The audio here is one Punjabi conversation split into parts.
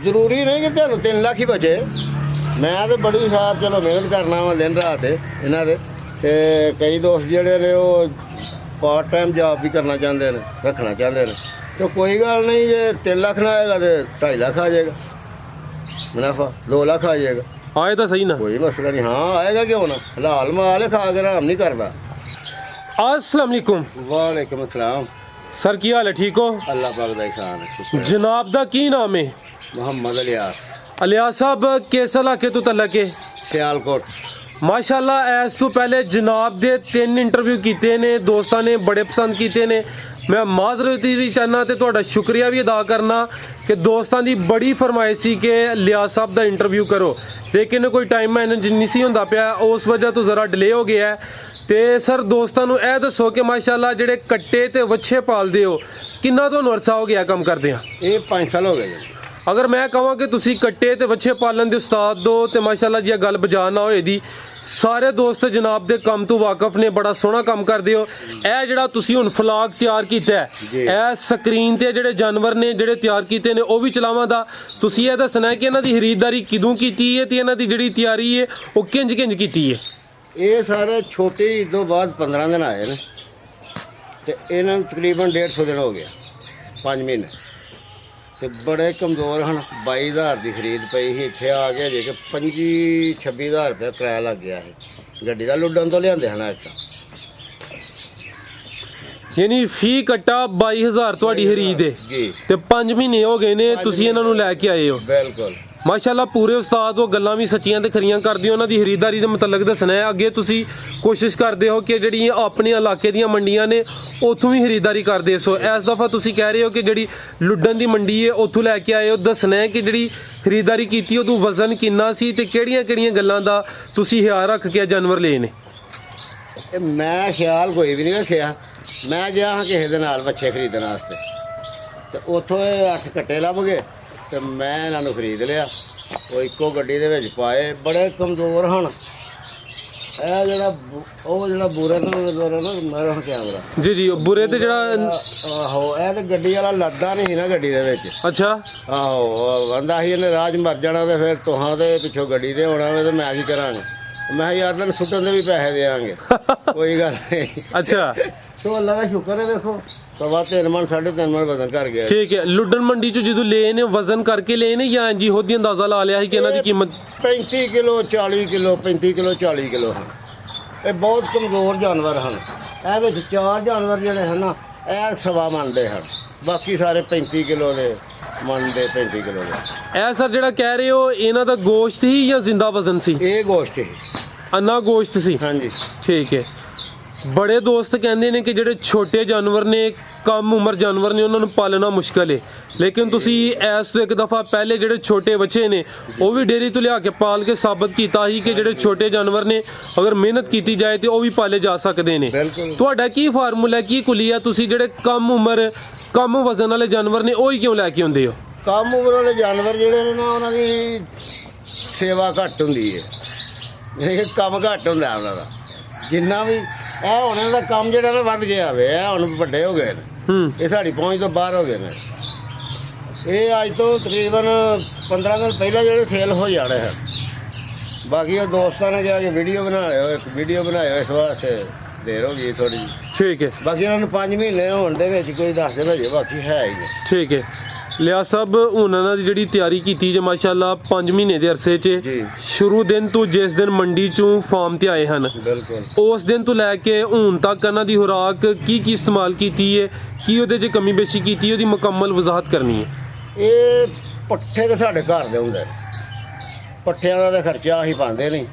ਜ਼ਰੂਰੀ ਨਹੀਂ ਕਿ ਤੁਹਾਨੂੰ 3 ਲੱਖ ਹੀ ਬਚੇ। ਮੈਂ ਤਾਂ ਬੜੀ ਸਾਰ ਚਲੋ ਮਿਹਨਤ ਕਰਨਾ ਵਾ ਦਿਨ ਰਾਤ ਇਹਨਾਂ ਦੇ, ਤੇ ਕਈ ਦੋਸਤ ਜਿਹੜੇ ਨੇ ਉਹ ਪਾਰਟ ਟਾਈਮ ਜੌਬ ਵੀ ਕਰਨਾ ਚਾਹੁੰਦੇ ਨੇ, ਰੱਖਣਾ ਚਾਹੁੰਦੇ ਨੇ, ਤੇ ਕੋਈ ਗੱਲ ਨਹੀਂ ਜੇ 3 ਲੱਖ ਨਾ ਆਏਗਾ ਤੇ 2.5 ਲੱਖ ਆ ਜਾਏਗਾ ਮੁਨਾਫਾ, 2 ਲੱਖ ਆ ਜਾਏਗਾ। ਆਏ ਤਾਂ ਸਹੀ ਨਾ, ਕੋਈ ਮਸਲਾ ਨਹੀਂ। ਹਾਂ ਆਏਗਾ ਕਿਉਂ ਨਾ, ਹਲਾਲ ਮਾਲ ਹੈ, ਖਾ ਕੇ ਆਰਾਮ ਨਹੀਂ ਕਰਦਾ। अस्सलाम वालेकुम। ਵਾਲੇਕੁਮ ਅਸਲਾਮ। सर की हाल है, ठीक हो? ਅੱਲਾਹ ਪਾਕ ਦਾ ihsan ਹੈ। जनाब दा की नाम है? ਮੁਹੰਮਦ ਇਲਿਆਸ, अलियास साहब किस इलाके तो तलक है? ਸਿਆਲਕੋਟ। माशाल्लाह इस तो पहले जनाब दे 3 इंटरव्यू कीते ने, दोस्तों ने बड़े पसंद कीते ने। मैं माजरत भी चाहना ते तुहाडा शुक्रिया भी अदा करना कि दोस्तों की बड़ी फरमाइश सी कि लियास साहब का इंटरव्यू करो, लेकिन कोई टाइम मैनेज नहीं सी होंदा पिया, उस वजह तो ज़रा डिले हो गया है। तो सर दोस्तों ਨੂੰ ਇਹ ਦੱਸੋ ਕਿ ਮਾਸ਼ਾਅੱਲਾ ਜਿਹੜੇ ਕੱਟੇ ਤੇ ਵੱਛੇ ਪਾਲਦੇ ਹੋ, ਕਿੰਨਾ ਤੁਹਾਨੂੰ ਅਰਸਾ ਹੋ ਗਿਆ ਕੰਮ ਕਰਦੇ ਆ? ਇਹ 5 ਸਾਲ ਹੋ ਗਏ ਜੀ। ਅਗਰ ਮੈਂ ਕਹਾਂ ਕਿ ਤੁਸੀਂ ਕੱਟੇ ਤੇ ਵੱਛੇ ਪਾਲਣ ਦੇ ਉਸਤਾਦ ਹੋ ਤੇ ਮਾਸ਼ਾਅੱਲਾ ਜੀ ਇਹ ਗੱਲ ਬਜਾਨ ਨਾ ਹੋਏ ਦੀ। ਸਾਰੇ ਦੋਸਤ ਜਨਾਬ ਦੇ ਕੰਮ ਤੋਂ ਵਾਕਿਫ ਨੇ, ਬੜਾ ਸੋਹਣਾ ਕੰਮ ਕਰਦੇ ਹੋ। ਇਹ ਜਿਹੜਾ ਤੁਸੀਂ ਹੁਣ ਫਲਾਗ ਤਿਆਰ ਕੀਤਾ ਹੈ, ਇਹ ਸਕਰੀਨ ਤੇ ਜਿਹੜੇ ਜਾਨਵਰ ਨੇ ਜਿਹੜੇ ਤਿਆਰ ਕੀਤੇ ਨੇ ਉਹ ਵੀ ਚਲਾਵਾਂ ਦਾ ਤੁਸੀਂ ਇਹ ਦੱਸਣਾ ਕਿ ਇਹਨਾਂ ਦੀ ਖਰੀਦਦਾਰੀ ਕਿਦੋਂ ਕੀਤੀ ਹੈ ਤੇ ਇਹਨਾਂ ਦੀ ਜਿਹੜੀ ਤਿਆਰੀ ਹੈ ਉਹ ਕਿੰਜ ਕੀਤੀ ਹੈ? ਇਹ ਸਾਰੇ ਛੋਟੇ ਈਦ ਤੋਂ ਬਾਅਦ 15 ਦਿਨ ਆਏ ਨੇ, ਤੇ ਇਹਨਾਂ ਨੂੰ ਤਕਰੀਬਨ 150 ਦਿਨ ਹੋ ਗਿਆ, 5 ਮਹੀਨੇ, ਤੇ ਬੜੇ ਕਮਜ਼ੋਰ ਹਨ। 22,000 ਦੀ ਖਰੀਦ ਪਈ ਸੀ, ਇੱਥੇ ਆ ਗਿਆ ਜੇ ਕਿ 25-26,000 ਰੁਪਏ ਕਿਰਾਇਆ ਲੱਗ ਗਿਆ ਹੈ ਗੱਡੀ ਦਾ। ਲੁੱਡਨ ਤੋਂ ਲਿਆਂਦੇ ਹਨ ਇੱਕ। ਯਾਨੀ ਫੀ ਕੱਟਾ 22,000 ਤੁਹਾਡੀ ਖਰੀਦ ਹੈ ਜੀ, ਤੇ 5 ਮਹੀਨੇ ਹੋ ਗਏ ਨੇ ਤੁਸੀਂ ਇਹਨਾਂ ਨੂੰ ਲੈ ਕੇ ਆਏ ਹੋ। ਬਿਲਕੁਲ ਮਾਸ਼ਾਅੱਲਾ ਪੂਰੇ ਉਸਤਾਦ ਉਹ ਗੱਲਾਂ ਵੀ ਸੱਚੀਆਂ ਤੇ ਖਰੀਆਂ ਕਰਦੇ ਹੋ, ਉਹਨਾਂ ਦੀ ਖਰੀਦਦਾਰੀ ਦੇ ਮੁਤਲਕ ਦੱਸਣਾ ਹੈ। ਅੱਗੇ ਤੁਸੀਂ ਕੋਸ਼ਿਸ਼ ਕਰਦੇ ਹੋ ਕਿ ਜਿਹੜੀਆਂ ਆਪਣੇ ਇਲਾਕੇ ਦੀਆਂ ਮੰਡੀਆਂ ਨੇ ਉੱਥੋਂ ਵੀ ਖਰੀਦਦਾਰੀ ਕਰਦੇ ਸੋ ਇਸ ਦਫਾ ਤੁਸੀਂ ਕਹਿ ਰਹੇ ਹੋ ਕਿ ਜਿਹੜੀ ਲੁੱਡਨ ਦੀ ਮੰਡੀ ਹੈ ਉੱਥੋਂ ਲੈ ਕੇ ਆਏ ਹੋ। ਦੱਸਣਾ ਹੈ ਕਿ ਜਿਹੜੀ ਖਰੀਦਦਾਰੀ ਕੀਤੀ ਉਦੋਂ ਵਜ਼ਨ ਕਿੰਨਾ ਸੀ ਤੇ ਕਿਹੜੀਆਂ ਗੱਲਾਂ ਦਾ ਤੁਸੀਂ ਖਿਆਲ ਰੱਖ ਕੇ ਜਾਨਵਰ ਲਏ ਨੇ? ਇਹ ਮੈਂ ਖਿਆਲ ਕੋਈ ਵੀ ਨਹੀਂ ਰੱਖਿਆ। ਮੈਂ ਗਿਆ ਹਾਂ ਕਿਸੇ ਦੇ ਨਾਲ ਬੱਚੇ ਖਰੀਦਣ ਵਾਸਤੇ, ਤੇ ਉੱਥੋਂ ਇਹ 8 ਕੱਟੇ ਲੱਭ ਗਏ ਤੇ ਮੈਂ ਇਹਨਾਂ ਨੂੰ ਖਰੀਦ ਲਿਆ। ਉਹ ਇੱਕੋ ਗੱਡੀ ਦੇ ਵਿੱਚ ਪਾਏ, ਬੜੇ ਕਮਜ਼ੋਰ ਹਨ। ਇਹ ਜਿਹੜਾ ਬੂਰੇ ਤੋਂ ਮੇਰਾ ਕੈਮਰਾ ਜੀ ਉਹ ਬੁਰੇ ਤੇ ਜਿਹੜਾ ਆਹੋ, ਇਹ ਤੇ ਗੱਡੀ ਵਾਲਾ ਲੱਦਾ ਨਹੀਂ ਸੀ ਨਾ ਗੱਡੀ ਦੇ ਵਿੱਚ। ਅੱਛਾ ਆਹੋ, ਕਹਿੰਦਾ ਸੀ ਇਹਨੇ ਰਾਜ ਮਰ ਜਾਣਾ ਤੇ ਫਿਰ ਤੁਹਾਂ ਦੇ ਪਿੱਛੋਂ ਗੱਡੀ ਤੇ ਹੋਣਾ ਵੇ, ਤੇ ਮੈਂ ਕੀ ਕਰਾਂਗਾ। ਮੈਂ ਯਾਰ ਤੈਨੂੰ ਸੁੱਟਣ ਦੇ ਵੀ ਪੈਸੇ ਦੇਵਾਂਗੇ, ਕੋਈ ਗੱਲ ਨਹੀਂ। ਅੱਛਾ ਸੋ ਅੱਲਾ ਦਾ ਸ਼ੁਕਰ ਹੈ, ਦੇਖੋ ਸਵਾ 3 ਮਣ 3.5 ਮਣ ਵਜ਼ਨ ਕਰ ਗਿਆ। ਠੀਕ ਹੈ। ਲੁੱਡਨ ਮੰਡੀ ਚ ਜਦੋਂ ਲਏ ਨੇ ਵਜ਼ਨ ਕਰਕੇ ਲਏ ਨੇ ਜਾਂ ਜੀ ਉਹਦੀ ਅੰਦਾਜ਼ਾ ਲਾ ਲਿਆ ਸੀ ਕਿ ਇਹਨਾਂ ਦੀ ਕੀਮਤ 35 ਕਿਲੋ 40 ਕਿਲੋ 35 ਕਿਲੋ 40 ਕਿਲੋ ਹਨ। ਇਹ ਬਹੁਤ ਕਮਜ਼ੋਰ ਜਾਨਵਰ ਹਨ। ਇਹ ਵਿੱਚ 4 ਜਾਨਵਰ ਜਿਹੜੇ ਹਨ ਨਾ ਇਹ ਸਵਾ ਮਣ ਦੇ ਹਨ, ਬਾਕੀ ਸਾਰੇ 35 ਕਿਲੋ ਦੇ ਮਣ ਦੇ 35 ਕਿਲੋ ਦੇ। ਇਹ ਸਰ ਜਿਹੜਾ ਕਹਿ ਰਹੇ ਹੋ ਇਹਨਾਂ ਦਾ ਗੋਸ਼ਤ ਹੀ ਜਾਂ ਜ਼ਿੰਦਾ ਵਜ਼ਨ ਸੀ? ਇਹ ਗੋਸ਼ਤ ਹੈ। ਅੰਨਾ ਗੋਸ਼ਤ ਸੀ? ਹਾਂਜੀ ਠੀਕ ਹੈ। ਬੜੇ ਦੋਸਤ ਕਹਿੰਦੇ ਨੇ ਕਿ ਜਿਹੜੇ ਛੋਟੇ ਜਾਨਵਰ ਨੇ, ਕਮ ਉਮਰ ਜਾਨਵਰ ਨੇ, ਉਹਨਾਂ ਨੂੰ ਪਾਲਣਾ ਮੁਸ਼ਕਲ ਹੈ, ਲੇਕਿਨ ਤੁਸੀਂ ਇਸ ਤੋਂ ਇੱਕ ਦਫਾ ਪਹਿਲੇ ਜਿਹੜੇ ਛੋਟੇ ਬੱਚੇ ਨੇ ਉਹ ਵੀ ਡੇਅਰੀ ਤੋਂ ਲਿਆ ਕੇ ਪਾਲ ਕੇ ਸਾਬਤ ਕੀਤਾ ਸੀ ਕਿ ਜਿਹੜੇ ਛੋਟੇ ਜਾਨਵਰ ਨੇ ਅਗਰ ਮਿਹਨਤ ਕੀਤੀ ਜਾਏ ਤੇ ਉਹ ਵੀ ਪਾਲੇ ਜਾ ਸਕਦੇ ਨੇ। ਤੁਹਾਡਾ ਕੀ ਫਾਰਮੂਲਾ, ਕੀ ਕੁਲੀਆ, ਤੁਸੀਂ ਜਿਹੜੇ ਕਮ ਉਮਰ ਕਮ ਵਜ਼ਨ ਵਾਲੇ ਜਾਨਵਰ ਨੇ ਉਹ ਹੀ ਕਿਉਂ ਲੈ ਕੇ ਆਉਂਦੇ ਹੋ? ਕਮ ਉਮਰ ਵਾਲੇ ਜਾਨਵਰ ਜਿਹੜੇ ਨੇ ਨਾ ਉਹਨਾਂ ਦੀ ਸੇਵਾ ਘੱਟ ਹੁੰਦੀ ਹੈ, ਇਹ ਕੰਮ ਘੱਟ ਹੁੰਦਾ ਉਹਨਾਂ ਦਾ। ਜਿੰਨਾ ਵੀ ਇਹ ਹੁਣ ਇਹਨਾਂ ਦਾ ਕੰਮ ਜਿਹੜਾ ਨਾ ਵੱਧ ਗਿਆ ਵੇ, ਇਹ ਹੁਣ ਵੱਡੇ ਹੋ ਗਏ ਨੇ, ਇਹ ਸਾਡੀ ਪਹੁੰਚ ਤੋਂ ਬਾਹਰ ਹੋ ਗਏ ਨੇ। ਇਹ ਅੱਜ ਤੋਂ ਤਕਰੀਬਨ 15 ਦਿਨ ਪਹਿਲਾਂ ਜਿਹੜੇ ਸੇਲ ਹੋ ਜਾਣੇ ਹਨ। ਬਾਕੀ ਉਹ ਦੋਸਤਾਂ ਨੇ ਕਿਹਾ ਕਿ ਵੀਡੀਓ ਬਣਾਇਓ ਇਸ ਵਾਸਤੇ ਦੇਰ ਹੋ ਗਈ ਥੋੜੀ। ਠੀਕ ਹੈ। ਬਾਕੀ ਉਹਨਾਂ ਨੂੰ 5 ਮਹੀਨੇ ਹੋਣ ਦੇ ਵਿੱਚ ਕੋਈ ਦੱਸ ਦੇ ਭੇਜੇ, ਬਾਕੀ ਹੈ ਹੀ ਨਹੀਂ। ਠੀਕ ਹੈ। ਲਿਆ ਸਾਹਿਬ ਹੁਣ ਇਹਨਾਂ ਦੀ ਜਿਹੜੀ ਤਿਆਰੀ ਕੀਤੀ ਜੇ ਮਾਸ਼ਾਅੱਲਾ 5 ਮਹੀਨੇ ਦੇ ਅਰਸੇ 'ਚ ਸ਼ੁਰੂ ਦਿਨ ਤੋਂ ਜਿਸ ਦਿਨ ਮੰਡੀ 'ਚੋਂ ਫਾਰਮ ਤੇ ਆਏ ਹਨ, ਬਿਲਕੁਲ ਉਸ ਦਿਨ ਤੋਂ ਲੈ ਕੇ ਹੁਣ ਤੱਕ ਇਹਨਾਂ ਦੀ ਖੁਰਾਕ ਕੀ ਇਸਤੇਮਾਲ ਕੀਤੀ ਹੈ, ਕੀ ਉਹਦੇ 'ਚ ਕਮੀ ਬੇਸ਼ੀ ਕੀਤੀ, ਉਹਦੀ ਮੁਕੰਮਲ ਵਜ਼ਾਹਤ ਕਰਨੀ ਹੈ। ਇਹ ਪੱਠੇ ਤਾਂ ਸਾਡੇ ਘਰ ਦੇ ਹੁੰਦੇ ਨੇ, ਪੱਠਿਆਂ ਦਾ ਤਾਂ ਖਰਚਾ ਅਸੀਂ ਪਾਉਂਦੇ ਨਹੀਂ,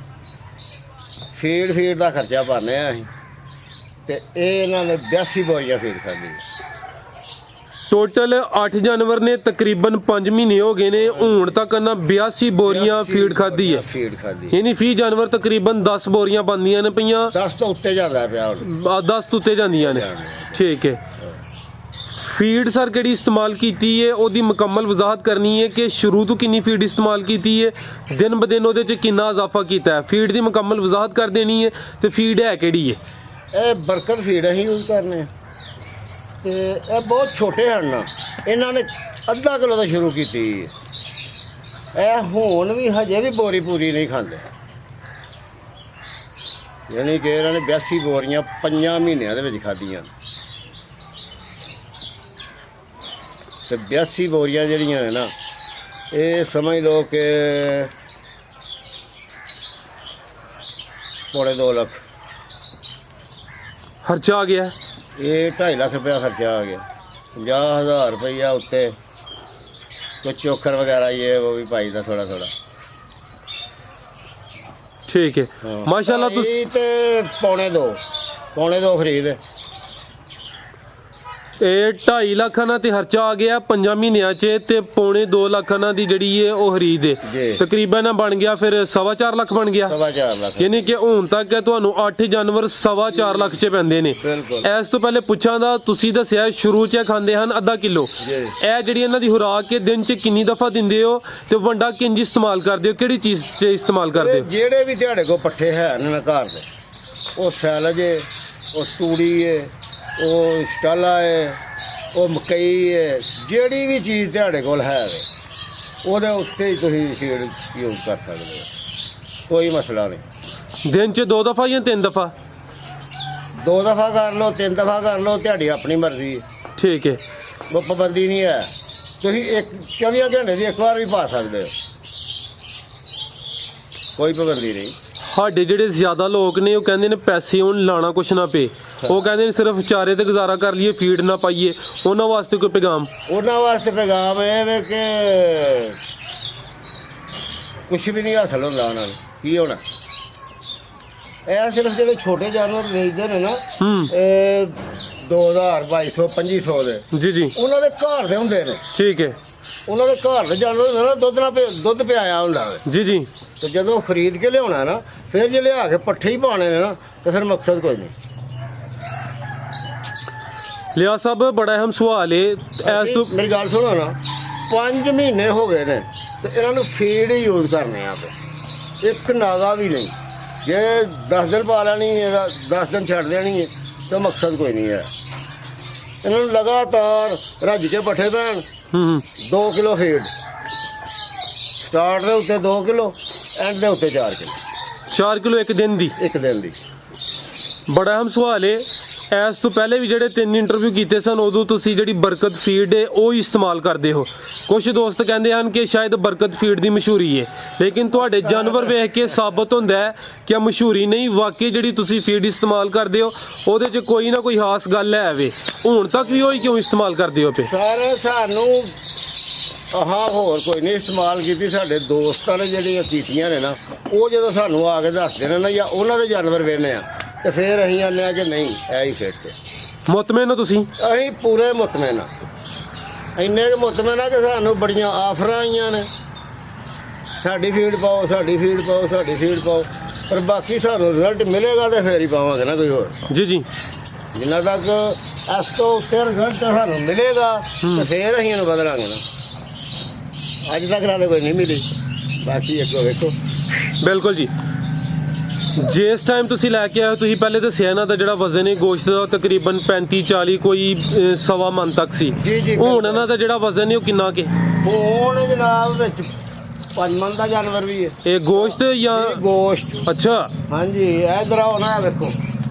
ਫੀਡ ਦਾ ਖਰਚਾ ਪਾਉਂਦੇ ਆ ਅਸੀਂ, ਤੇ ਇਹ ਇਹਨਾਂ ਨੇ 82 ਬੋਰੀਆਂ ਫੀਡ ਖਾਧੀ। ਟੋਟਲ 8 ਜਾਨਵਰ ਨੇ, ਤਕਰੀਬਨ 5 ਮਹੀਨੇ ਹੋ ਗਏ ਨੇ, ਹੁਣ ਤੱਕ ਇਹਨਾਂ 82 ਬੋਰੀਆਂ ਫੀਡ ਖਾਧੀ ਹੈ। ਯਾਨੀ ਫੀ ਜਾਨਵਰ ਤਕਰੀਬਨ 10 ਬੋਰੀਆਂ ਬਣਦੀਆਂ ਨੇ ਪਈਆਂ। 10 ਤੋਂ ਉੱਤੇ ਜਾਂਦਾ ਪਿਆ, 10 ਤੋਂ ਉੱਤੇ ਜਾਂਦੀਆਂ ਨੇ। ਠੀਕ ਹੈ। ਫੀਡ ਸਰ ਕਿਹੜੀ ਇਸਤੇਮਾਲ ਕੀਤੀ ਹੈ, ਉਹਦੀ ਮੁਕੰਮਲ ਵਜ਼ਾਹਤ ਕਰਨੀ ਹੈ ਕਿ ਸ਼ੁਰੂ ਤੋਂ ਕਿੰਨੀ ਫੀਡ ਇਸਤੇਮਾਲ ਕੀਤੀ ਹੈ, ਦਿਨ ਬ ਦਿਨ ਉਹਦੇ 'ਚ ਕਿੰਨਾ ਇਜ਼ਾਫਾ ਕੀਤਾ ਹੈ, ਫੀਡ ਦੀ ਮੁਕੰਮਲ ਵਜ਼ਾਹਤ ਕਰ ਦੇਣੀ ਹੈ। ਤੇ ਫੀਡ ਹੈ ਕਿਹੜੀ ਹੈ? ਇਹ ਬਰਕਤ ਫੀਡ ਅਸੀਂ ਯੂਜ਼ ਕਰਨੇ, ਤੇ ਇਹ ਬਹੁਤ ਛੋਟੇ ਹਨ ਨਾ, ਇਹਨਾਂ ਨੇ ਅੱਧਾ ਕਿਲੋ ਤੋਂ ਸ਼ੁਰੂ ਕੀਤੀ। ਇਹ ਹੁਣ ਵੀ ਹਜੇ ਵੀ ਬੋਰੀ ਪੂਰੀ ਨਹੀਂ ਖਾਂਦੇ, ਯਾਨੀ ਕਿ ਇਹਨਾਂ ਨੇ 82 ਬੋਰੀਆਂ 5 ਮਹੀਨਿਆਂ ਦੇ ਵਿੱਚ ਖਾਧੀਆਂ। ਤੇ 82 ਬੋਰੀਆਂ ਜਿਹੜੀਆਂ ਨੇ ਨਾ, ਇਹ ਸਮਝ ਲਓ ਕਿ ਪੌਣੇ 2 ਲੱਖ ਖਰਚਾ ਆ ਗਿਆ। ਇਹ 2.5 ਲੱਖ ਰੁਪਇਆ ਖਰਚਾ ਆ ਗਿਆ। 50,000 ਰੁਪਈਆ ਉੱਤੇ ਕੋਈ ਚੋਕਰ ਵਗੈਰਾ ਇਹ ਉਹ ਵੀ ਪਾਈ ਦਾ ਥੋੜਾ ਥੋੜਾ। ਠੀਕ ਹੈ, ਮਾਸ਼ਾਅੱਲਾ। ਤੁਸੀਂ ਤੇ ਪੌਣੇ 2 ਖਰੀਦ। ਇਹ 2.5 ਲੱਖ ਨਾਲ ਤੇ ਖਰਚਾ ਆ ਗਿਆ 5 ਮਹੀਨਿਆਂ 'ਚ, ਤੇ ਪੌਣੇ 2 ਲੱਖ ਨਾਲ ਦੀ ਜਿਹੜੀ ਹੈ ਉਹ ਖਰੀਦ ਹੈ। ਜੀ। ਤਕਰੀਬਨ ਬਣ ਗਿਆ ਫਿਰ 4.25 ਲੱਖ ਬਣ ਗਿਆ। 4.25 ਲੱਖ। ਯਾਨੀ ਕਿ ਹੁਣ ਤੱਕ ਤੁਹਾਨੂੰ 8 ਜਾਨਵਰ 4.25 ਲੱਖ 'ਚ ਪੈਂਦੇ ਨੇ। ਬਿਲਕੁਲ। ਇਸ ਤੋਂ ਪਹਿਲੇ ਪੁੱਛਾਂ ਦਾ, ਤੁਸੀਂ ਦੱਸਿਆ ਸ਼ੁਰੂ 'ਚ ਖਾਂਦੇ ਹਨ ਅੱਧਾ ਕਿਲੋ। ਜੀ। ਇਹ ਜਿਹੜੀ ਇਹਨਾਂ ਦੀ ਖੁਰਾਕ ਹੈ ਦਿਨ 'ਚ ਕਿੰਨੀ ਦਫਾ ਦਿੰਦੇ ਹੋ, ਤੇ ਵੰਡਾ ਕਿੰਜ ਇਸਤੇਮਾਲ ਕਰਦੇ ਹੋ, ਕਿਹੜੀ ਚੀਜ਼ 'ਚ ਇਸਤੇਮਾਲ ਕਰਦੇ ਹੋ? ਜਿਹੜੇ ਵੀ ਤੁਹਾਡੇ ਕੋਲ ਪੱਠੇ ਹੈ ਨਾ ਘਰ ਦੇ, ਉਹ ਸੈਲਜ ਹੈ, ਉਹ ਤੂੜੀ ਹੈ, ਉਹ ਸਟਾਲਾ ਹੈ, ਉਹ ਮਕਈ ਹੈ, ਜਿਹੜੀ ਵੀ ਚੀਜ਼ ਤੁਹਾਡੇ ਕੋਲ ਹੈ ਉਹਦੇ ਉੱਤੇ ਹੀ ਤੁਸੀਂ ਸ਼ੇਡ ਯੂਜ਼ ਕਰ ਸਕਦੇ ਹੋ, ਕੋਈ ਮਸਲਾ ਨਹੀਂ। ਦਿਨ 'ਚ 2 ਦਫਾ ਜਾਂ 3 ਦਫਾ? 2 ਦਫਾ ਕਰ ਲਓ, 3 ਦਫਾ ਕਰ ਲਓ, ਤੁਹਾਡੀ ਆਪਣੀ ਮਰਜ਼ੀ ਹੈ। ਠੀਕ ਹੈ। ਉਹ ਪਾਬੰਦੀ ਨਹੀਂ ਹੈ, ਤੁਸੀਂ 24 ਘੰਟੇ ਦੀ ਇੱਕ ਵਾਰ ਵੀ ਪਾ ਸਕਦੇ ਹੋ, ਕੋਈ ਪਾਬੰਦੀ ਨਹੀਂ। ਸਾਡੇ ਜਿਹੜੇ ਜ਼ਿਆਦਾ ਲੋਕ ਨੇ ਉਹ ਕਹਿੰਦੇ ਨੇ ਪੈਸੇ ਹੁਣ ਲਾਣਾ ਕੁਛ ਨਾ ਪਏ, ਉਹ ਕਹਿੰਦੇ ਨੇ ਸਿਰਫ ਚਾਰੇ ਤੇ ਗੁਜ਼ਾਰਾ ਕਰ ਲਈਏ, ਫੀਡ ਨਾ ਪਾਈਏ। ਉਹਨਾਂ ਵਾਸਤੇ ਕੋਈ ਪੈਗਾਮ? ਉਹਨਾਂ ਵਾਸਤੇ ਪੈਗਾਮ ਇਹ ਵੇ ਕਿ ਕੁਛ ਵੀ ਨਹੀਂ ਹਾਸਲ ਹੁੰਦਾ ਉਹਨਾਂ ਨੂੰ। ਕੀ ਹੋਣਾ, ਇਹ ਸਿਰਫ ਜਿਹੜੇ ਛੋਟੇ ਜਾਨਵਰ ਵੇਚਦੇ ਨੇ ਨਾ, ਇਹ 2000 2200 2500 ਦੇ, ਜੀ ਜੀ, ਉਹਨਾਂ ਦੇ ਘਰ ਦੇ ਹੁੰਦੇ ਨੇ। ਠੀਕ ਹੈ। ਉਹਨਾਂ ਦੇ ਘਰ ਦੇ ਜਾਨਵਰ ਹੁੰਦੇ ਨਾ, ਦੁੱਧ ਪਿਆਇਆ ਹੁੰਦਾ ਵੇ। ਜੀ ਜੀ। ਤੇ ਜਦੋਂ ਖਰੀਦ ਕੇ ਲਿਆਉਣਾ ਨਾ, ਫਿਰ ਜੇ ਲਿਆ ਕੇ ਪੱਠੇ ਹੀ ਪਾਉਣੇ ਨੇ ਨਾ, ਤੇ ਫਿਰ ਮਕਸਦ ਕੋਈ ਨਹੀਂ। ਲਿਆ ਸਾਹਿਬ, ਬੜਾ ਅਹਿਮ ਸਵਾਲ ਹੈ। ਐਸ ਤੋਂ ਮੇਰੀ ਗੱਲ ਸੁਣੋ ਨਾ, 5 ਮਹੀਨੇ ਹੋ ਗਏ ਨੇ ਤੇ ਇਹਨਾਂ ਨੂੰ ਫੀਡ ਹੀ ਯੂਜ਼ ਕਰਨੇ ਆ ਤੇ ਇੱਕ ਨਾਗਾ ਵੀ ਨਹੀਂ। ਜੇ 10 ਦਿਨ ਪਾ ਲੈਣੀ ਹੈ, 10 ਦਿਨ ਛੱਡ ਦੇਣੀ ਹੈ, ਤਾਂ ਮਕਸਦ ਕੋਈ ਨਹੀਂ ਹੈ। ਇਹਨਾਂ ਨੂੰ ਲਗਾਤਾਰ ਰੱਜ ਕੇ ਪੱਠੇ ਪੈਣ। 2 ਕਿਲੋ ਫੀਡ, ਸਟਾਰਟ ਦੇ ਉੱਤੇ 2 ਕਿਲੋ, ਐਂਡ ਦੇ ਉੱਤੇ 4 ਕਿਲੋ। 4 ਕਿਲੋ ਇੱਕ ਦਿਨ ਦੀ? ਇੱਕ ਦਿਨ ਦੀ। ਬੜਾ ਅਹਿਮ ਸਵਾਲ ਹੈ। ਇਸ ਤੋਂ ਪਹਿਲੇ ਵੀ ਜਿਹੜੇ 3 ਇੰਟਰਵਿਊ ਕੀਤੇ ਸਨ, ਉਦੋਂ ਤੁਸੀਂ ਜਿਹੜੀ ਬਰਕਤ ਫੀਡ ਹੈ ਉਹ ਹੀ ਇਸਤੇਮਾਲ ਕਰਦੇ ਹੋ। ਕੁਝ ਦੋਸਤ ਕਹਿੰਦੇ ਹਨ ਕਿ ਸ਼ਾਇਦ ਬਰਕਤ ਫੀਡ ਦੀ ਮਸ਼ਹੂਰੀ ਹੈ, ਲੇਕਿਨ ਤੁਹਾਡੇ ਜਾਨਵਰ ਵੇਖ ਕੇ ਸਾਬਤ ਹੁੰਦਾ ਹੈ ਕਿ ਇਹ ਮਸ਼ਹੂਰੀ ਨਹੀਂ, ਵਾਕਈ ਜਿਹੜੀ ਤੁਸੀਂ ਫੀਡ ਇਸਤੇਮਾਲ ਕਰਦੇ ਹੋ ਉਹਦੇ 'ਚ ਕੋਈ ਨਾ ਕੋਈ ਖਾਸ ਗੱਲ ਹੈ ਵੇ। ਹੁਣ ਤੱਕ ਵੀ ਉਹੀ ਕਿਉਂ ਇਸਤੇਮਾਲ ਕਰਦੇ ਹੋ ਪਏ? ਸਰ ਸਾਨੂੰ ਹੋਰ ਕੋਈ ਨਹੀਂ ਇਸਤੇਮਾਲ ਕੀਤੀ। ਸਾਡੇ ਦੋਸਤਾਂ ਨੇ ਜਿਹੜੀਆਂ ਕੀਤੀਆਂ ਨੇ ਨਾ, ਉਹ ਜਦੋਂ ਸਾਨੂੰ ਆ ਕੇ ਦੱਸਦੇ ਨੇ ਨਾ, ਜਾਂ ਉਹਨਾਂ ਦੇ ਜਾਨਵਰ ਵੇਖਦੇ ਆ, ਤੇ ਫਿਰ ਅਸੀਂ ਆਨੇ ਆ ਕਿ ਨਹੀਂ ਇਹ ਹੀ ਫਿੱਟ ਹੈ। ਮੁਤਮਿਨ ਹੋ ਤੁਸੀਂ? ਅਸੀਂ ਪੂਰੇ ਮੁਤਮਿਨ ਆ, ਇੰਨੇ ਕੁ ਮੁਤਮਿਨ ਆ ਕਿ ਸਾਨੂੰ ਬੜੀਆਂ ਆਫਰਾਂ ਆਈਆਂ ਨੇ, ਸਾਡੀ ਫੀਡ ਪਾਓ, ਸਾਡੀ ਫੀਡ ਪਾਓ, ਸਾਡੀ ਫੀਡ ਪਾਓ, ਪਰ ਬਾਕੀ ਸਾਨੂੰ ਰਿਜ਼ਲਟ ਮਿਲੇਗਾ ਤੇ ਫਿਰ ਹੀ ਪਾਵਾਂਗੇ ਨਾ ਕੋਈ ਹੋਰ। ਜੀ ਜੀ। ਜਿੰਨਾ ਤੱਕ ਇਸ ਤੋਂ ਉੱਤੇ ਰਿਜ਼ਲਟ ਸਾਨੂੰ ਮਿਲੇਗਾ ਤੇ ਫਿਰ ਅਸੀਂ ਇਹਨੂੰ ਬਦਲਾਂਗੇ ਨਾ। ਅੱਜ ਤੱਕ ਨਾਲੇ ਕੋਈ ਨਹੀਂ ਮਿਲੀ, ਬਾਕੀ ਅੱਗੋਂ ਵੇਖੋ। ਬਿਲਕੁਲ ਜੀ। ਜਿਸ ਟਾਈਮ ਤੁਸੀਂ ਲੈ ਕੇ ਆਏ, ਤੁਸੀਂ ਪਹਿਲੇ ਦੱਸਿਆ ਇਹਨਾਂ ਦਾ ਜਿਹੜਾ ਵਜ਼ਨ ਹੈ ਗੋਸ਼ਤ ਦਾ ਤਕਰੀਬਨ 35-40 ਕੋਈ 1.25 ਮਣ ਤੱਕ ਸੀ। ਜੀ ਜੀ। ਹੁਣ ਇਹਨਾਂ ਦਾ ਜਿਹੜਾ ਵਜ਼ਨ ਹੈ ਉਹ ਕਿੰਨਾ ਕਿ? ਹੁਣ ਜਨਾਬ ਵਿੱਚ 5 ਮਣ ਦਾ ਜਾਨਵਰ ਵੀ ਹੈ। ਇਹ ਗੋਸ਼ਤ ਜਾਂ ਗੋਸ਼ਤ? ਅੱਛਾ ਹਾਂਜੀ, ਇਧਰ ਆਓ ਨਾ, ਵੇਖੋ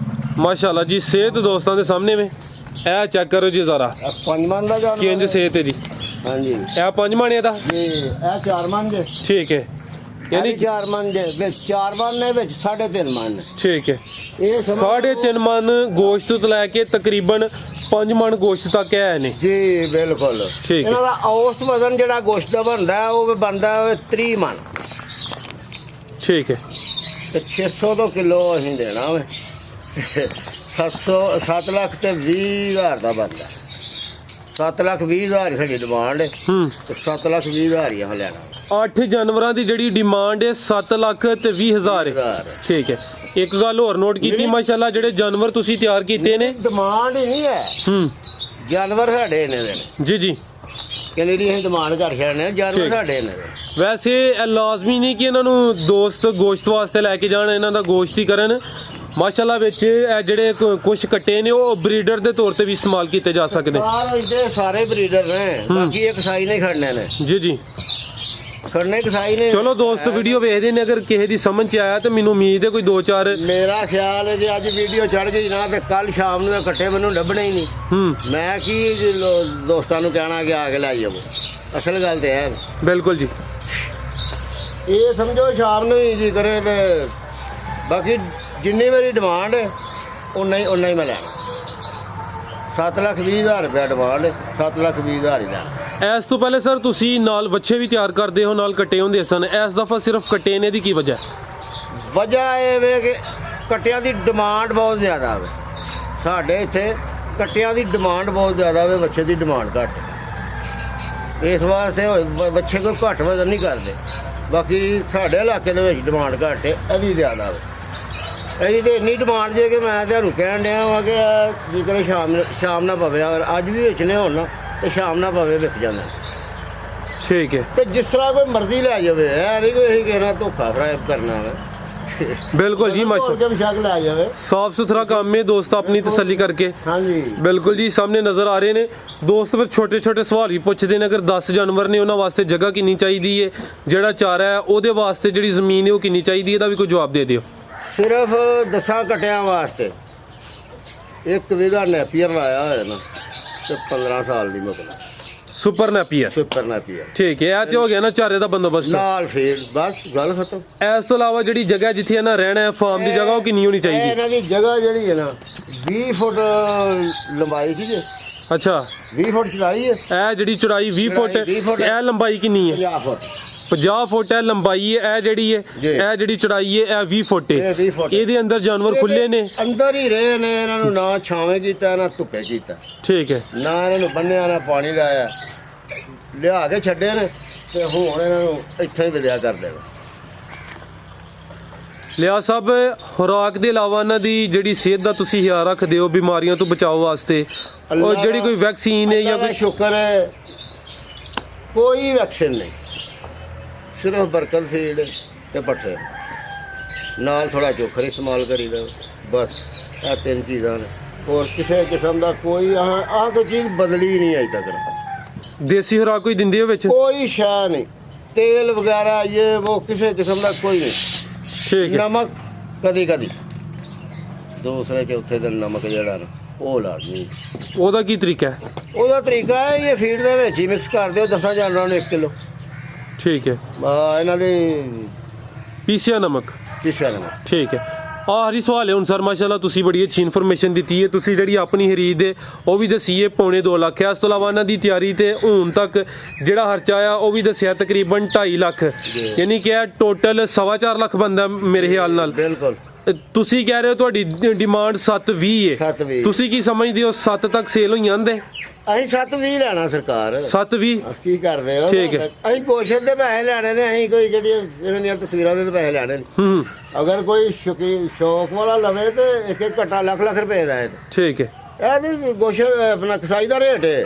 ਮਾਸ਼ਾਅੱਲਾ ਜੀ। ਸਿਹਤ ਦੋਸਤਾਂ ਦੇ ਸਾਹਮਣੇ ਵੇ, ਇਹ ਚੈੱਕ ਕਰੋ ਜੀ ਜ਼ਰਾ, 5 ਮਣ ਦਾ ਜਾਨਵਰ ਕਿੰਜ ਸਿਹਤ ਹੈ ਜੀ। ਹਾਂਜੀ, ਇਹ 5 ਮਣ ਦਾ ਜੀ। ਇਹ 4 ਮਣ ਦੇ। ਠੀਕ ਹੈ, ਯਾਨੀ 4 ਮਣ ਦੇ ਵਿੱਚ 4 ਮਣ ਨੇ, ਵਿੱਚ 3.5 ਮਣ। ਠੀਕ ਹੈ। ਇਹ 3.5 ਮਣ ਗੋਸ਼ਤ ਤੋਂ ਲੈ ਕੇ ਤਕਰੀਬਨ 5 ਮਣ ਗੋਸ਼ਤ ਤੱਕ ਹੈ ਨੇ। ਜੀ ਬਿਲਕੁਲ। ਠੀਕ ਹੈ। ਇਹਨਾਂ ਦਾ ਔਸਤ ਵਜ਼ਨ ਜਿਹੜਾ ਗੋਸ਼ਤ ਦਾ ਬਣਦਾ ਉਹ ਬਣਦਾ 30 ਮਣ। ਠੀਕ ਹੈ। ਤੇ 600 ਤੋਂ ਕਿਲੋ ਅਸੀਂ ਦੇਣਾ ਵੇ। 7 ਲੱਖ ਤੇ 20,000 ਦਾ ਬਣਦਾ। 7 ਲੱਖ 20,000 ਸਾਡੀ ਡਿਮਾਂਡ ਹੈ, ਤੇ 7 ਲੱਖ 20,000 ਹੀ ਲੈਣਾ। 8 ਜਾਨਵਰਾਂ ਦੀ ਜਿਹੜੀ ਡਿਮਾਂਡ ਹੈ 7 ਲੱਖ ਤੇ 20,000 ਹੈ। ਠੀਕ ਹੈ। ਇੱਕ ਗੱਲ ਹੋਰ ਨੋਟ ਕੀਤੀ, ਮਾਸ਼ਾਅੱਲਾ ਜਿਹੜੇ ਜਾਨਵਰ ਤੁਸੀਂ ਤਿਆਰ ਕੀਤੇ ਨੇ, ਡਿਮਾਂਡ ਹੀ ਨਹੀਂ ਹੈ। ਜਾਨਵਰ ਸਾਡੇ ਨੇ। ਜੀ ਜੀ। ਕਹਿੰਦੇ ਦੀ ਅਸੀਂ ਡਿਮਾਂਡ ਕਰ ਛੱਡਨੇ, ਜਾਨਵਰ ਸਾਡੇ ਨੇ। ਵੈਸੇ ਇਹ ਲਾਜ਼ਮੀ ਨਹੀਂ ਕਿ ਇਹਨਾਂ ਨੂੰ ਦੋਸਤ ਗੋਸ਼ਤ ਵਾਸਤੇ ਲੈ ਕੇ ਜਾਣ, ਇਹਨਾਂ ਦਾ ਗੋਸ਼ਤ ਹੀ ਕਰਨ। ਮਾਸ਼ਾਅੱਲਾ ਵਿੱਚ ਇਹ ਜਿਹੜੇ ਕੁਝ ਕੱਟੇ ਨੇ ਉਹ ਬਰੀਡਰ ਦੇ ਤੌਰ ਤੇ ਵੀ ਇਸਤੇਮਾਲ ਕੀਤੇ ਜਾ ਸਕਦੇ ਬਾਹਰ ਇੱਥੇ ਸਾਰੇ ਬਰੀਡਰ ਨੇ ਬਾਕੀ ਇਹ ਕਸਾਈ ਨਹੀਂ ਖੜਨੇ ਨੇ ਜੀ ਜੀ ਖੜਨੇ ਕਸਾਈ ਨੇ ਚਲੋ ਦੋਸਤ ਵੀਡੀਓ ਵੇਖਦੇ ਨੇ ਅਗਰ ਕਿਸੇ ਦੀ ਸਮਝ ਚ ਆਇਆ ਤੇ ਮੈਨੂੰ ਉਮੀਦ ਹੈ ਕੋਈ 2-4 ਮੇਰਾ ਖਿਆਲ ਹੈ ਜੇ ਅੱਜ ਵੀਡੀਓ ਚੜ ਗਈ ਨਾ ਤੇ ਕੱਲ ਸ਼ਾਮ ਨੂੰ ਇਹ ਕੱਟੇ ਮੈਨੂੰ ਲੱਭਣੇ ਹੀ ਨਹੀਂ ਮੈਂ ਕੀ ਦੋਸਤਾਂ ਨੂੰ ਕਹਿਣਾ ਕਿ ਆ ਕੇ ਲੈ ਜਾਵੋ ਅਸਲ ਗੱਲ ਤੇ ਹੈ ਬਿਲਕੁਲ ਜੀ ਇਹ ਸਮਝੋ ਸ਼ਾਮ ਨੂੰ ਹੀ ਜੀ ਕਰੇ ਤੇ ਬਾਕੀ ਜਿੰਨੀ ਮੇਰੀ ਡਿਮਾਂਡ ਹੈ ਉਨਾ ਹੀ ਮੈਂ ਲੈਣਾ 7,20,000 ਰੁਪਏ ਡਿਮਾਂਡ ਹੈ 7,20,000 ਹੀ ਲੈਣਾ ਇਸ ਤੋਂ ਪਹਿਲੇ ਸਰ ਤੁਸੀਂ ਨਾਲ ਬੱਚੇ ਵੀ ਤਿਆਰ ਕਰਦੇ ਹੋ ਨਾਲ ਕੱਟੇ ਹੁੰਦੇ ਸਨ ਇਸ ਦਫਾ ਸਿਰਫ ਕੱਟੇ ਨੇ ਦੀ ਕੀ ਵਜ੍ਹਾ ਵਜ੍ਹਾ ਇਹ ਵੇ ਕਿ ਕੱਟਿਆਂ ਦੀ ਡਿਮਾਂਡ ਬਹੁਤ ਜ਼ਿਆਦਾ ਹੈ ਸਾਡੇ ਇੱਥੇ ਕੱਟਿਆਂ ਦੀ ਡਿਮਾਂਡ ਬਹੁਤ ਜ਼ਿਆਦਾ ਹੈ ਬੱਚੇ ਦੀ ਡਿਮਾਂਡ ਘੱਟ ਇਸ ਵਾਸਤੇ ਬੱਚੇ ਕੋਈ ਘੱਟ ਵਜ਼ਨ ਨਹੀਂ ਕਰਦੇ ਬਾਕੀ ਸਾਡੇ ਇਲਾਕੇ ਦੇ ਵਿੱਚ ਡਿਮਾਂਡ ਘੱਟ ਹੈ ਇਹਦੀ ਜ਼ਿਆਦਾ ਹੈ ਇਹਦੀ ਤਾਂ ਇੰਨੀ ਡਿਮਾਂਡ ਜੇ ਕਿ ਮੈਂ ਤੁਹਾਨੂੰ ਕਹਿਣ ਡਿਆ ਵਾਂ ਕਿ ਜੇ ਕਰੇ ਸ਼ਾਮ ਨਾ ਪਵੇ ਅਗਰ ਅੱਜ ਵੀ ਵੇਚਣੇ ਹੋਣ ਨਾ ਤੇ ਸ਼ਾਮ ਨਾ ਪਵੇ ਵਿਕ ਜਾਂਦਾ ਠੀਕ ਹੈ ਤੇ ਜਿਸ ਤਰ੍ਹਾਂ ਕੋਈ ਮਰਜ਼ੀ ਲੈ ਜਾਵੇ ਇਹ ਨਹੀਂ ਕੋਈ ਇਹੀ ਕਹਿਣਾ ਧੋਖਾ ਫਰਾਇਬ ਕਰਨਾ ਵਾ ਬਿਲਕੁਲ ਜੀ ਮਾਸ਼ਾਅੱਲਾ ਵਿਸ਼ਾਕ ਲੈ ਜਾਵੇ ਸਾਫ ਸੁਥਰਾ ਕੰਮ ਹੈ ਦੋਸਤ ਆਪਣੀ ਤਸੱਲੀ ਕਰਕੇ ਹਾਂਜੀ ਬਿਲਕੁਲ ਜੀ ਸਾਹਮਣੇ ਨਜ਼ਰ ਆ ਰਹੇ ਨੇ ਦੋਸਤ ਫਿਰ ਛੋਟੇ ਛੋਟੇ ਸਵਾਲ ਵੀ ਪੁੱਛਦੇ ਨੇ ਅਗਰ 10 ਜਾਨਵਰ ਨੇ ਉਹਨਾਂ ਵਾਸਤੇ ਜਗ੍ਹਾ ਕਿੰਨੀ ਚਾਹੀਦੀ ਹੈ ਜਿਹੜਾ ਚਾਰਾ ਹੈ ਉਹਦੇ ਵਾਸਤੇ ਜਿਹੜੀ ਜ਼ਮੀਨ ਹੈ ਉਹ ਕਿੰਨੀ ਚਾਹੀਦੀ ਹੈ ਇਹਦਾ ਵੀ ਕੋਈ ਜਵਾਬ ਦੇ ਦਿਓ ਸਿਰਫ 10 ਕੱਟਿਆਂ ਵਾਸਤੇ ਇੱਕ ਵਿਗਾ ਨੈਪੀਅਰ ਲਾਇਆ ਹੋਇਆ ਨਾ ਤੇ 15 ਸਾਲ ਦੀ ਮਤਲਬ ਸੁਪਰ ਨੈਪੀਅਰ ਸੁਪਰ ਨੈਪੀਅਰ ਠੀਕ ਹੈ ਇਹ ਤੇ ਹੋ ਗਿਆ ਨਾ ਚਾਰੇ ਦਾ ਬੰਦੋਬਸਤ ਨਾਲ ਫੇਰ ਬਸ ਗੱਲ ਖਤਮ ਇਸ ਤੋਂ ਇਲਾਵਾ ਜਿਹੜੀ ਜਗ੍ਹਾ ਜਿੱਥੇ ਇਹਨਾਂ ਰਹਿਣਾ ਹੈ ਫਾਰਮ ਦੀ ਜਗ੍ਹਾ ਉਹ ਕਿੰਨੀ ਹੋਣੀ ਚਾਹੀਦੀ ਇਹਨਾਂ ਦੀ ਜਗ੍ਹਾ ਜਿਹੜੀ ਹੈ ਨਾ 20 ਫੁੱਟ ਲੰਬਾਈ ਸੀ ਜੀ ਅੱਛਾ 20 ਫੁੱਟ ਚੜਾਈ ਹੈ ਇਹ ਜਿਹੜੀ ਚੌੜਾਈ 20 ਫੁੱਟ ਇਹ ਲੰਬਾਈ ਕਿੰਨੀ ਹੈ 50 ਫੁੱਟ 50 ਫੁੱਟ ਹੈ ਲੰਬਾਈ ਹੈ ਇਹ ਜਿਹੜੀ ਹੈ ਇਹ ਜਿਹੜੀ ਚੌੜਾਈ ਹੈ ਇਹ 20 ਫੁੱਟ ਹੈ ਇਹ 20 ਫੁੱਟ ਇਹਦੇ ਅੰਦਰ ਜਾਨਵਰ ਖੁੱਲੇ ਨੇ ਅੰਦਰ ਹੀ ਰਹੇ ਨੇ ਇਹਨਾਂ ਨੂੰ ਨਾ ਛਾਵੇਂ ਕੀਤਾ ਨਾ ਧੁੱਪੇ ਕੀਤਾ ਠੀਕ ਹੈ ਨਾ ਇਹਨਾਂ ਨੂੰ ਬੰਨਿਆ ਨਾ ਪਾਣੀ ਲਾਇਆ ਲਿਆ ਕੇ ਛੱਡੇ ਨੇ ਤੇ ਹੁਣ ਇਹਨਾਂ ਨੂੰ ਇੱਥੇ ਹੀ ਵਿਦਿਆ ਕਰ ਦੇਗਾ ਲਿਆ ਸਾਹਿਬ ਖੁਰਾਕ ਦੇ ਇਲਾਵਾ ਇਹਨਾਂ ਦੀ ਜਿਹੜੀ ਸਿਹਤ ਦਾ ਤੁਸੀਂ ਖਿਆਲ ਰੱਖਦੇ ਹੋ ਬਿਮਾਰੀਆਂ ਤੋਂ ਬਚਾਓ ਵਾਸਤੇ ਔਰ ਜਿਹੜੀ ਕੋਈ ਵੈਕਸੀਨ ਹੈ ਜਾਂ ਕੋਈ ਸ਼ੁਕਰ ਹੈ ਕੋਈ ਵੈਕਸੀਨ ਨਹੀਂ ਸਿਰਫ ਬਰਕਤ ਫੀਡ ਤੇ ਪੱਠੇ ਨਾਲ ਥੋੜਾ ਚੋਖਰ ਇਸਤੇਮਾਲ ਕਰੀਦਾ ਬਸ ਇਹ ਤਿੰਨ ਚੀਜ਼ਾਂ ਨੇ ਹੋਰ ਕਿਸੇ ਕਿਸਮ ਦਾ ਕੋਈ ਆਹ ਕੋਈ ਚੀਜ਼ ਬਦਲੀ ਨਹੀਂ ਅਜੇ ਤੱਕ ਦੇਸੀ ਖੁਰਾਕ ਕੋਈ ਦਿੰਦੇ ਹੋ ਵਿੱਚ ਕੋਈ ਸ਼ੈ ਨਹੀਂ ਤੇਲ ਵਗੈਰਾ ਇਹ ਉਹ ਕਿਸੇ ਕਿਸਮ ਦਾ ਕੋਈ ਨਹੀਂ ਠੀਕ ਹੈ ਨਮਕ ਕਦੀ ਦੂਸਰੇ ਚੌਥੇ ਦਿਨ ਨਮਕ ਜਿਹੜਾ ਨਾ ਉਹ ਲਾਜ਼ਮੀ ਉਹਦਾ ਕੀ ਤਰੀਕਾ ਹੈ ਉਹਦਾ ਤਰੀਕਾ ਹੈ ਇਹ ਫੀਡ ਦੇ ਵਿੱਚ ਹੀ ਮਿਕਸ ਕਰ ਦਿਓ 10 ਜਾਨਵਰਾਂ ਨੂੰ 1 ਕਿਲੋ ਠੀਕ ਹੈ ਇਹਨਾਂ ਦੇ ਪੀਸਿਆ ਨਮਕ ਕਿਸੇ ਨਮਕ ਠੀਕ ਹੈ ਆਖਰੀ ਸਵਾਲ ਹੈ ਹੁਣ ਸਰ ਮਾਸ਼ਾਅੱਲਾ ਤੁਸੀਂ ਬੜੀ ਅੱਛੀ ਇਨਫੋਰਮੇਸ਼ਨ ਦਿੱਤੀ ਹੈ ਤੁਸੀਂ ਜਿਹੜੀ ਆਪਣੀ ਖਰੀਦ ਹੈ ਉਹ ਵੀ ਦੱਸੀ ਹੈ 2.5 ਲੱਖ ਹੈ ਇਸ ਤੋਂ ਇਲਾਵਾ ਇਹਨਾਂ ਦੀ ਤਿਆਰੀ ਤੇ ਹੁਣ ਤੱਕ ਜਿਹੜਾ ਖਰਚਾ ਆ ਉਹ ਵੀ ਦੱਸਿਆ ਤਕਰੀਬਨ 2.5 ਲੱਖ ਯਾਨੀ ਕਿ ਟੋਟਲ 4.5 ਲੱਖ ਬੰਦਾ ਮੇਰੇ ਖਿਆਲ ਨਾਲ ਬਿਲਕੁਲ ਤੁਸੀਂ ਕਹਿ ਰਹੇ ਹੋ ਤੁਹਾਡੀ ਡਿਮਾਂਡ 7.20 ਹੈ 7.20 ਤੁਸੀਂ ਕੀ ਸਮਝਦੇ ਹੋ 7 ਤੱਕ ਸੇਲ ਹੋ ਜਾਂਦੇ ਅਸੀਂ 7.20 ਲੈਣਾ ਸਰਕਾਰ 7.20 ਕੀ ਕਰਦੇ ਹੋ ਠੀਕ ਹੈ। ਅਸੀਂ ਕੋਸ਼ਿਸ਼ ਦੇ ਪੈਸੇ ਲੈਣੇ ਨੇ ਅਸੀਂ ਕੋਈ ਜਿਹੜੀਆਂ ਇਹਨਾਂ ਦੀਆਂ ਤਸਵੀਰਾਂ ਦੇ ਪੈਸੇ ਲੈਣੇ ਨੇ ਅਗਰ ਕੋਈ ਸ਼ੌਕ ਵਾਲਾ ਲਵੇ ਤੇ ਇੱਕ ਘੱਟਾ ਲੱਖ ਰੁਪਏ ਦਾ ਹੈ ਠੀਕ ਹੈ ਇਹਦੀ ਕੋਸ਼ਿਸ਼ ਆਪਣਾ ਕਸਾਈ ਦਾ ਰੇਟ ਹੈ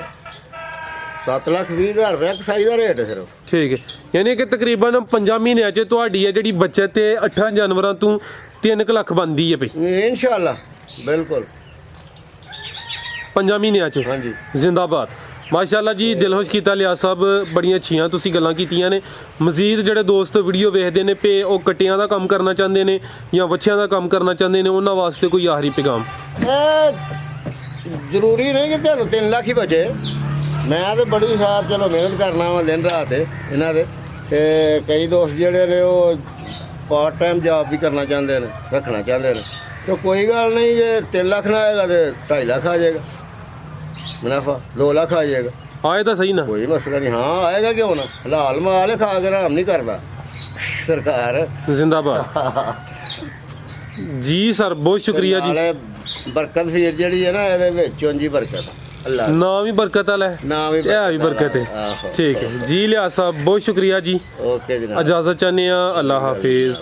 7,20,000 ਰੁਪਏ ਕਸਾਈ ਦਾ ਰੇਟ ਹੈ ਸਿਰਫ ਠੀਕ ਹੈ ਯਾਨੀ ਕਿ ਤਕਰੀਬਨ 5 ਮਹੀਨਿਆਂ 'ਚ ਤੁਹਾਡੀ ਹੈ ਜਿਹੜੀ ਬੱਚਤ ਤੇ 8 ਜਾਨਵਰਾਂ ਤੋਂ 3 ਲੱਖ ਬਣਦੀ ਹੈ ਭਈ ਇਨਸ਼ਾਅੱਲਾ ਬਿਲਕੁਲ 5 ਮਹੀਨਿਆਂ 'ਚ ਹਾਂਜੀ ਜ਼ਿੰਦਾਬਾਦ ਮਾਸ਼ਾਅੱਲਾ ਜੀ ਦਿਲ ਖੁਸ਼ ਕੀਤਾ ਲਿਆ ਸਾਹਿਬ ਬੜੀਆਂ ਅੱਛੀਆਂ ਤੁਸੀਂ ਗੱਲਾਂ ਕੀਤੀਆਂ ਨੇ ਮਜ਼ੀਦ ਜਿਹੜੇ ਦੋਸਤ ਵੀਡੀਓ ਵੇਖਦੇ ਨੇ ਪੇ ਉਹ ਕੱਟਿਆਂ ਦਾ ਕੰਮ ਕਰਨਾ ਚਾਹੁੰਦੇ ਨੇ ਜਾਂ ਵੱਛਿਆਂ ਦਾ ਕੰਮ ਕਰਨਾ ਚਾਹੁੰਦੇ ਨੇ ਉਹਨਾਂ ਵਾਸਤੇ ਕੋਈ ਆਖਰੀ ਪੈਗਾਮ ਜ਼ਰੂਰੀ ਨਹੀਂ ਕਿ ਤੁਹਾਨੂੰ 3 ਲੱਖ ਹੀ ਬਚੇ ਮੈਂ ਤਾਂ ਬੜੀ ਸਾਰ ਚਲੋ ਮਿਹਨਤ ਕਰਨਾ ਵਾ ਦਿਨ ਰਾਤ ਇਹਨਾਂ ਦੇ ਤੇ ਕਈ ਦੋਸਤ ਜਿਹੜੇ ਨੇ ਉਹ ਪਾਰਟ ਟਾਈਮ ਜੌਬ ਵੀ ਕਰਨਾ ਚਾਹੁੰਦੇ ਨੇ ਰੱਖਣਾ ਚਾਹੁੰਦੇ ਨੇ ਤੇ ਕੋਈ ਗੱਲ ਨਹੀਂ ਜੇ 3 ਲੱਖ ਨਾ ਆਏਗਾ ਤੇ 2.5 ਲੱਖ ਆ ਜਾਏਗਾ ਮੁਨਾਫਾ 2 ਲੱਖ ਆ ਜਾਏਗਾ ਆਏ ਤਾਂ ਸਹੀ ਨਾ ਕੋਈ ਮਸਲਾ ਨਹੀਂ ਹਾਂ ਆਏਗਾ ਕਿਉਂ ਨਾ ਹਲਾਲ ਮਾਲ ਖਾ ਕੇ ਆਰਾਮ ਨਹੀਂ ਕਰਦਾ ਸਰਕਾਰ ਜ਼ਿੰਦਾਬਾਦ ਜੀ ਸਰ ਬਹੁਤ ਸ਼ੁਕਰੀਆ ਜੀ ਨਾਲੇ ਬਰਕਤ ਫੀਰ ਜਿਹੜੀ ਹੈ ਨਾ ਇਹਦੇ ਵਿੱਚ ਉਂਝ ਹੀ ਬਰਕਤ ਅੱਲਾ ਨਾਮ ਵੀ ਬਰਕਤ ਵਾਲਾ ਹੈ ਨਾਮ ਵੀ ਇਹ ਵੀ ਬਰਕਤ ਹੈ ਆਹੋ। ਠੀਕ ਹੈ ਜੀ ਲਿਆ ਸਾਹਿਬ ਬਹੁਤ ਸ਼ੁਕਰੀਆ ਜੀ ਓਕੇ ਜਨਾਬ ਇਜਾਜ਼ਤ ਚਾਹੁੰਦੇ ਆ ਅੱਲਾ ਹਾਫਿਜ਼